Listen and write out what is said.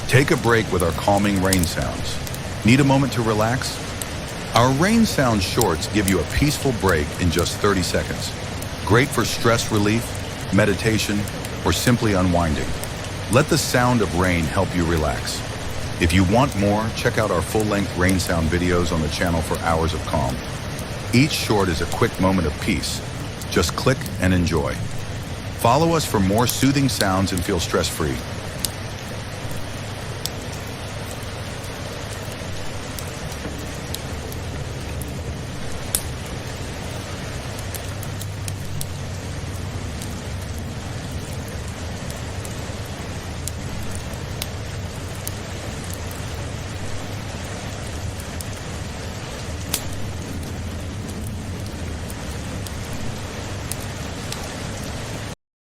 Take a break with our calming rain sounds. Need a moment to relax? Our rain sound shorts give you a peaceful break in just 30 seconds. Great for stress relief, meditation, or simply unwinding. Let the sound of rain help you relax. If you want more, check out our full-length rain sound videos on the channel for hours of calm. Each short is a quick moment of peace. Just click and enjoy. Follow us for more soothing sounds and feel stress-free.